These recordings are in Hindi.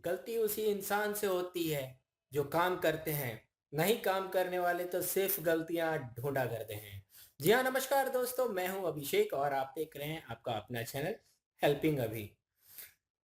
गलती उसी इंसान से होती है जो काम करते हैं, नहीं काम करने वाले तो सिर्फ गलतियां ढूंढा करते हैं। जी हाँ, नमस्कार दोस्तों, मैं हूं अभिषेक और आप देख रहे हैं आपका अपना चैनल हेल्पिंग अभी।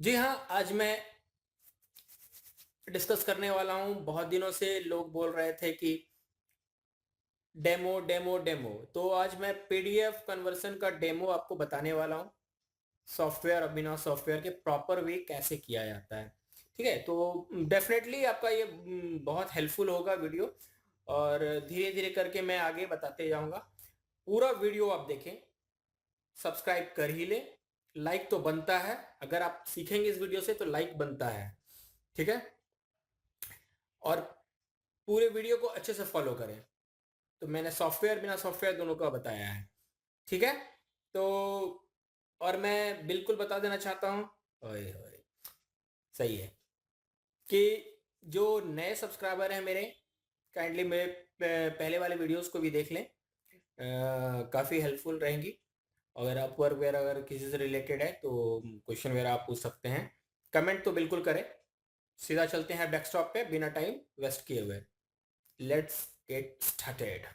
जी हाँ, आज मैं डिस्कस करने वाला हूं। बहुत दिनों से लोग बोल रहे थे कि डेमो डेमो डेमो, तो आज मैं पीडीएफ कन्वर्सन का डेमो आपको बताने वाला हूं। सॉफ्टवेयर और बिना सॉफ्टवेयर के प्रॉपर वे कैसे किया जाता है। ठीक है, तो डेफिनेटली आपका ये बहुत हेल्पफुल होगा वीडियो, और धीरे धीरे करके मैं आगे बताते जाऊंगा। पूरा वीडियो आप देखें, सब्सक्राइब कर ही ले, लाइक तो बनता है। अगर आप सीखेंगे इस वीडियो से तो लाइक बनता है। ठीक है, और पूरे वीडियो को अच्छे से फॉलो करें। तो मैंने सॉफ्टवेयर बिना सॉफ्टवेयर दोनों का बताया है। ठीक है, तो और मैं बिल्कुल बता देना चाहता हूँ, ओए ओए, सही है, कि जो नए सब्सक्राइबर हैं मेरे, काइंडली मेरे पहले वाले वीडियोस को भी देख लें। काफ़ी हेल्पफुल रहेंगी। अगर अपवर्क वगैरह अगर किसी से रिलेटेड है तो क्वेश्चन वगैरह आप पूछ सकते हैं। कमेंट तो बिल्कुल करें। सीधा चलते हैं डेस्कटॉप पे बिना टाइम वेस्ट किए हुए। Let's get started.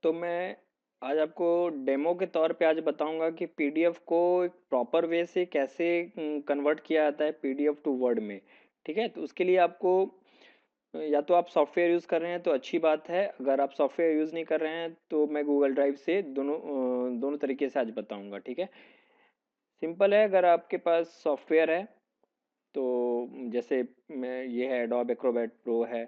तो मैं आज आपको डेमो के तौर पे आज बताऊंगा कि पीडीएफ को एक प्रॉपर वे से कैसे कन्वर्ट किया जाता है पीडीएफ टू वर्ड में। ठीक है, तो उसके लिए आपको या तो आप सॉफ्टवेयर यूज़ कर रहे हैं तो अच्छी बात है। अगर आप सॉफ्टवेयर यूज़ नहीं कर रहे हैं तो मैं गूगल ड्राइव से दोनों तरीके से आज बताऊंगा। ठीक है, सिंपल है। अगर आपके पास सॉफ्टवेयर है तो जैसे मैं ये है एडोब एक्रोबैट प्रो है,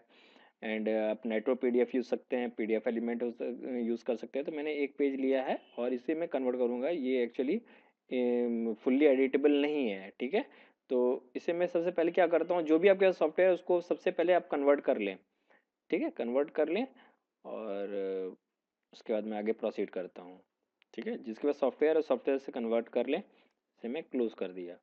एंड आप नाइट्रो पीडीएफ यूज़ सकते हैं, पीडीएफ एलिमेंट यूज़ कर सकते हैं। तो मैंने एक पेज लिया है और इसे मैं कन्वर्ट करूँगा। ये एक्चुअली फुल्ली एडिटेबल नहीं है। ठीक है, तो इसे मैं सबसे पहले क्या करता हूँ, जो भी आपके पास सॉफ्टवेयर है उसको सबसे पहले आप कन्वर्ट कर लें। ठीक है, कन्वर्ट कर लें और उसके बाद मैं आगे प्रोसीड करता हूँ। ठीक है, जिसके पास सॉफ्टवेयर है सॉफ्टवेयर से कन्वर्ट कर लें। इसे मैं क्लोज कर दिया।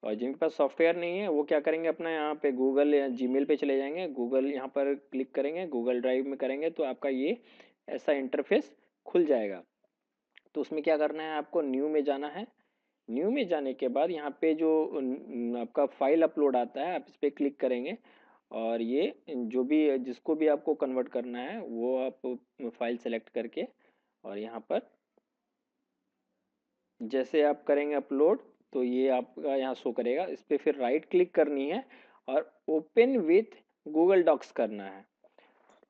और जिनके पास सॉफ्टवेयर नहीं है वो क्या करेंगे, अपना यहाँ पे गूगल या जीमेल पे चले जाएंगे, गूगल यहाँ पर क्लिक करेंगे, गूगल ड्राइव में करेंगे तो आपका ये ऐसा इंटरफेस खुल जाएगा। तो उसमें क्या करना है, आपको न्यू में जाना है। न्यू में जाने के बाद यहाँ पे जो आपका फाइल अपलोड आता है आप इस पर क्लिक करेंगे, और ये जो भी जिसको भी आपको कन्वर्ट करना है वो आप फाइल सेलेक्ट करके, और यहाँ पर जैसे आप करेंगे अपलोड तो ये आपका यहाँ शो करेगा। इस पर फिर राइट क्लिक करनी है और ओपन विथ गूगल डॉक्स करना है।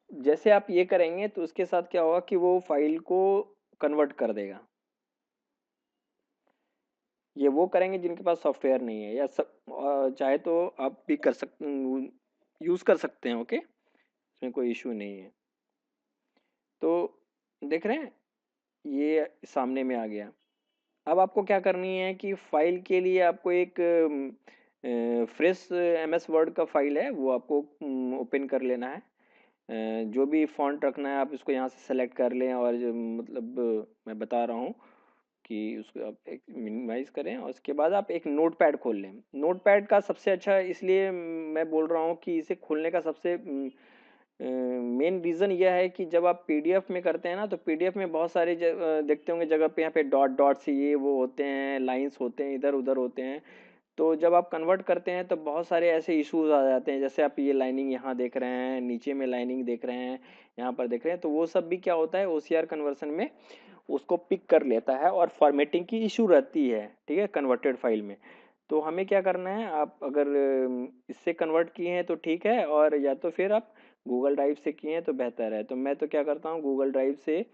जैसे आप ये करेंगे तो उसके साथ क्या होगा कि वो फाइल को कन्वर्ट कर देगा। ये वो करेंगे जिनके पास सॉफ्टवेयर नहीं है, या चाहे तो आप भी कर सकते, यूज़ कर सकते हैं। ओके, इसमें कोई इशू नहीं है। तो देख रहे हैं ये सामने में आ गया। अब आपको क्या करनी है कि फाइल के लिए आपको एक फ्रेश एमएस वर्ड का फाइल है वो आपको ओपन कर लेना है। जो भी फॉन्ट रखना है आप इसको यहाँ से सेलेक्ट कर लें, और मतलब मैं बता रहा हूँ कि उसको आप एक मिनिमाइज करें, और उसके बाद आप एक नोट पैड खोल लें। नोट पैड का सबसे अच्छा इसलिए मैं बोल रहा हूँ कि इसे खोलने का सबसे मेन रीज़न यह है कि जब आप पीडीएफ में करते हैं ना तो पीडीएफ में बहुत सारे देखते होंगे जगह पे यहाँ पे डॉट डॉट से ये वो होते हैं, लाइंस होते हैं, इधर उधर होते हैं। तो जब आप कन्वर्ट करते हैं तो बहुत सारे ऐसे इश्यूज आ जाते हैं, जैसे आप ये लाइनिंग यहाँ देख रहे हैं, नीचे में लाइनिंग देख रहे हैं, यहाँ पर देख रहे हैं। तो वो सब भी क्या होता है ओसीआर कन्वर्सन में उसको पिक कर लेता है और फॉर्मेटिंग की इशू रहती है। ठीक है, कन्वर्टेड फाइल में। तो हमें क्या करना है, आप अगर इससे कन्वर्ट किए हैं तो ठीक है, और या तो फिर आप गूगल ड्राइव से किए हैं तो बेहतर है। तो मैं तो क्या करता हूँ, गूगल ड्राइव से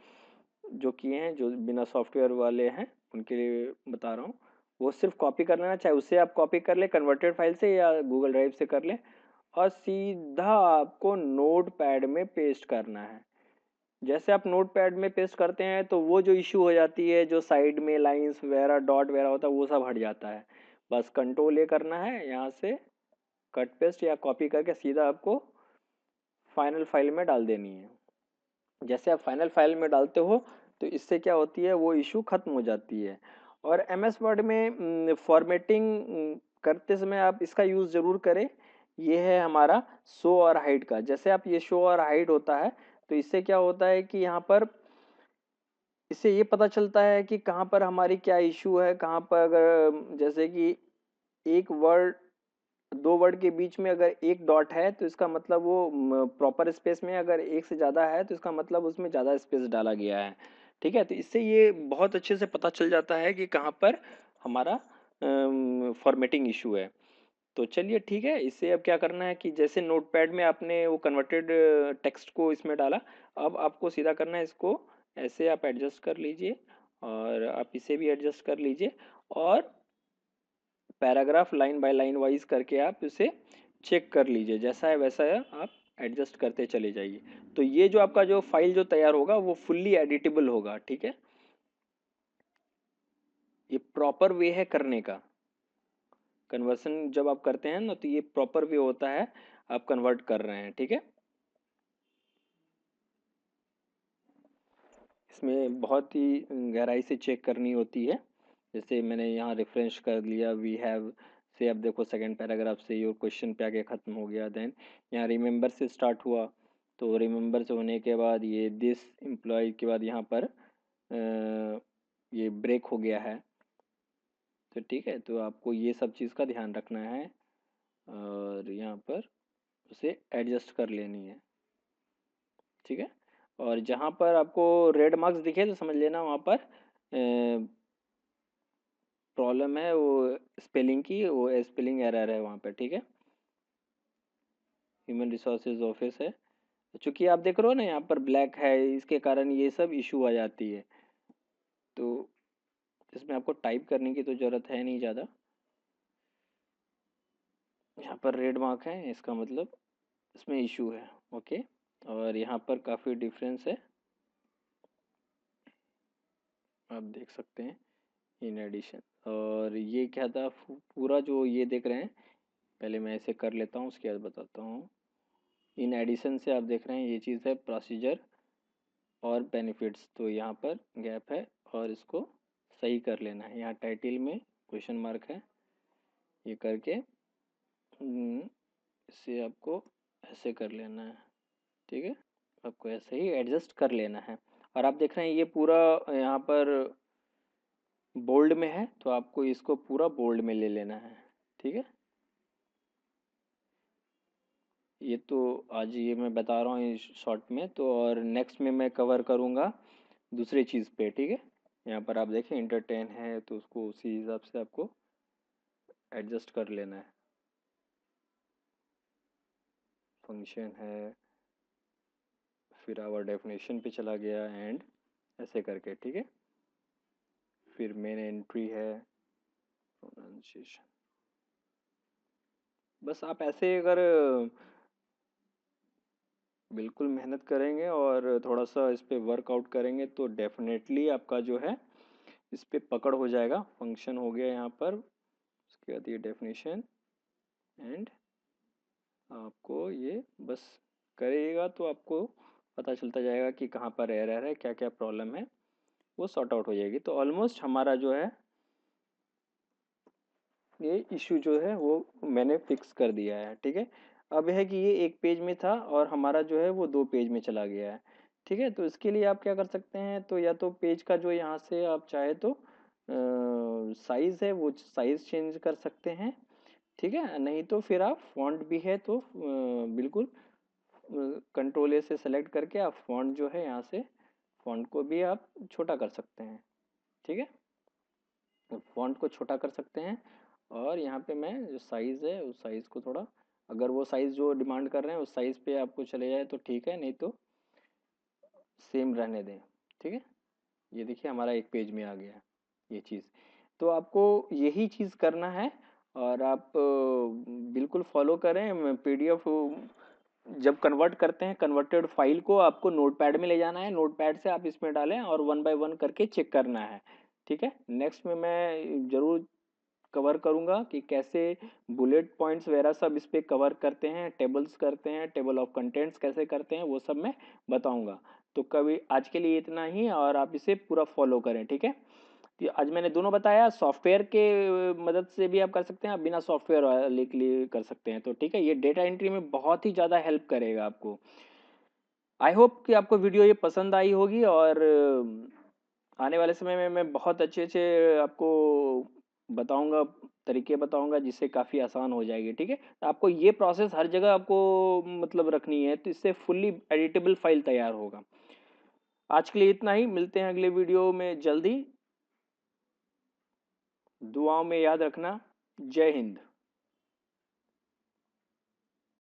जो किए हैं, जो बिना सॉफ्टवेयर वाले हैं उनके लिए बता रहा हूँ, वो सिर्फ कॉपी कर लेना, चाहे उससे आप कॉपी कर ले कन्वर्टेड फाइल से या गूगल ड्राइव से कर लें, और सीधा आपको नोट पैड में पेस्ट करना है। जैसे आप नोट पैड में पेस्ट करते हैं तो वो जो इश्यू हो जाती है, जो साइड में लाइंस वगैरह डॉट वगैरह होता है वो सब हट जाता है। बस कंट्रोल ए करना है, यहाँ से कट पेस्ट या कॉपी करके सीधा आपको फाइनल फाइल में डाल देनी है। जैसे आप फाइनल फाइल में डालते हो तो इससे क्या होती है, वो इशू खत्म हो जाती है। और एम एस वर्ड में फॉर्मेटिंग करते समय आप इसका यूज़ ज़रूर करें। ये है हमारा शो और हाइड का। जैसे आप ये शो और हाइड होता है तो इससे क्या होता है कि यहाँ पर इससे ये पता चलता है कि कहाँ पर हमारी क्या इशू है, कहाँ पर अगर जैसे कि एक वर्ड, दो वर्ड के बीच में अगर एक डॉट है तो इसका मतलब वो प्रॉपर स्पेस में, अगर एक से ज़्यादा है तो इसका मतलब उसमें ज़्यादा स्पेस डाला गया है। ठीक है, तो इससे ये बहुत अच्छे से पता चल जाता है कि कहाँ पर हमारा फॉर्मेटिंग इशू है। तो चलिए ठीक है, इससे अब क्या करना है कि जैसे नोटपैड में आपने वो कन्वर्टेड टेक्स्ट को इसमें डाला, अब आपको सीधा करना है इसको ऐसे आप एडजस्ट कर लीजिए और आप इसे भी एडजस्ट कर लीजिए और paragraph line by line wise करके आप इसे चेक कर लीजिए, जैसा है वैसा है आप एडजस्ट करते चले जाइए। तो ये जो आपका जो फाइल जो तैयार होगा वो फुल्ली एडिटेबल होगा। ठीक है, ये प्रॉपर वे है करने का। कन्वर्सन जब आप करते हैं ना तो ये प्रॉपर वे होता है, आप कन्वर्ट कर रहे हैं। ठीक है, इसमें बहुत ही गहराई से चेक करनी होती है। जैसे मैंने यहाँ रिफ्रेश कर लिया, वी हैव से, अब देखो सेकंड पैराग्राफ से योर क्वेश्चन पे आके ख़त्म हो गया। देन यहाँ रिमेंबर से स्टार्ट हुआ, तो रिमेंबर से होने के बाद ये दिस एम्प्लॉय के बाद यहाँ पर ये ब्रेक हो गया है। तो ठीक है, तो आपको ये सब चीज़ का ध्यान रखना है और यहाँ पर उसे एडजस्ट कर लेनी है। ठीक है, और जहाँ पर आपको रेड मार्क्स दिखे तो समझ लेना वहाँ पर प्रॉब्लम है, वो स्पेलिंग की, वो स्पेलिंग एरर है वहाँ पे। ठीक है, ह्यूमन रिसोर्सेज ऑफिस है। चूंकि आप देख रहे हो ना यहाँ पर ब्लैक है, इसके कारण ये सब इशू आ जाती है। तो इसमें आपको टाइप करने की तो ज़रूरत है नहीं ज़्यादा, यहाँ पर रेड मार्क है इसका मतलब इसमें इशू है। ओके, और यहाँ पर काफ़ी डिफरेंस है, आप देख सकते हैं इन एडिशन। और ये क्या था पूरा जो ये देख रहे हैं, पहले मैं ऐसे कर लेता हूँ उसके बाद बताता हूँ। इन एडिशन से आप देख रहे हैं ये चीज़ है प्रोसीजर और बेनिफिट्स, तो यहाँ पर गैप है और इसको सही कर लेना है। यहाँ टाइटल में क्वेश्चन मार्क है, ये करके इसे आपको ऐसे कर लेना है। ठीक है, आपको ऐसे ही एडजस्ट कर लेना है। और आप देख रहे हैं ये पूरा यहाँ पर बोल्ड में है, तो आपको इसको पूरा बोल्ड में ले लेना है। ठीक है, ये तो आज ये मैं बता रहा हूँ इस शॉर्ट में, तो और नेक्स्ट में मैं कवर करूँगा दूसरी चीज़ पे। ठीक है, यहाँ पर आप देखें इंटरटेन है तो उसको उसी हिसाब से आपको एडजस्ट कर लेना है। फंक्शन है, फिर आवर डेफिनेशन पे चला गया एंड ऐसे करके। ठीक है, फिर मेन एंट्री है प्रोनाउंसिएशन। बस आप ऐसे अगर बिल्कुल मेहनत करेंगे और थोड़ा सा इस पे वर्कआउट करेंगे तो डेफिनेटली आपका जो है इस पे पकड़ हो जाएगा। फंक्शन हो गया यहाँ पर, उसके बाद ये डेफिनेशन एंड आपको ये बस करिएगा तो आपको पता चलता जाएगा कि कहाँ पर एरर है, क्या क्या प्रॉब्लम है, वो सॉर्ट आउट हो जाएगी। तो ऑलमोस्ट हमारा जो है ये इशू जो है वो मैंने फिक्स कर दिया है। ठीक है, अब है कि ये एक पेज में था और हमारा जो है वो दो पेज में चला गया है। ठीक है, तो इसके लिए आप क्या कर सकते हैं, तो या तो पेज का जो यहाँ से आप चाहे तो साइज़ है वो साइज़ चेंज कर सकते हैं। ठीक है, नहीं तो फिर आप फॉन्ट भी है तो बिल्कुल कंट्रोल ए से सेलेक्ट करके आप फॉन्ट जो है यहाँ से फॉन्ट को भी आप छोटा कर सकते हैं। ठीक है, फॉन्ट को छोटा कर सकते हैं और यहाँ पे मैं जो साइज़ है उस साइज़ को थोड़ा, अगर वो साइज़ जो डिमांड कर रहे हैं उस साइज़ पे आपको चले जाए तो ठीक है, नहीं तो सेम रहने दें। ठीक है, ये देखिए हमारा एक पेज में आ गया ये चीज़। तो आपको यही चीज़ करना है और आप बिल्कुल फॉलो करें। पीडीएफ जब कन्वर्ट करते हैं कन्वर्टेड फाइल को आपको नोटपैड में ले जाना है, नोटपैड से आप इसमें डालें और वन बाय वन करके चेक करना है। ठीक है, नेक्स्ट में मैं ज़रूर कवर करूँगा कि कैसे बुलेट पॉइंट्स वगैरह सब इस पे कवर करते हैं, टेबल्स करते हैं, टेबल ऑफ कंटेंट्स कैसे करते हैं वो सब मैं बताऊँगा। तो कभी आज के लिए इतना ही और आप इसे पूरा फॉलो करें। ठीक है, कि आज मैंने दोनों बताया, सॉफ्टवेयर के मदद से भी आप कर सकते हैं, आप बिना सॉफ्टवेयर वाले के लिए कर सकते हैं। तो ठीक है, ये डेटा एंट्री में बहुत ही ज़्यादा हेल्प करेगा आपको। आई होप कि आपको वीडियो ये पसंद आई होगी और आने वाले समय में मैं बहुत अच्छे अच्छे आपको बताऊंगा, तरीके बताऊंगा जिससे काफ़ी आसान हो जाएगी। ठीक है, तो आपको ये प्रोसेस हर जगह आपको मतलब रखनी है, तो इससे फुल्ली एडिटेबल फाइल तैयार होगा। आज के लिए इतना ही, मिलते हैं अगले वीडियो में जल्दी। दुआओं में याद रखना। जय हिंद।